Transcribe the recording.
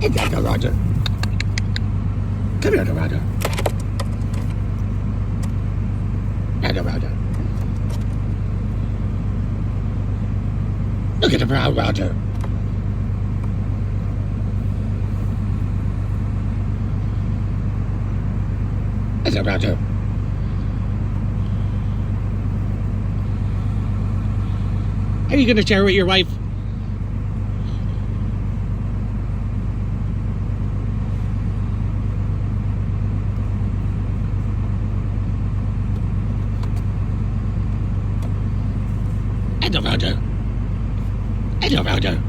Hello, Roger. Come here, Roger. Hello, Roger. Look at the brown Roger. Hello, Roger. Are you going to share with your wife? Hello, Roger. Hello, Roger.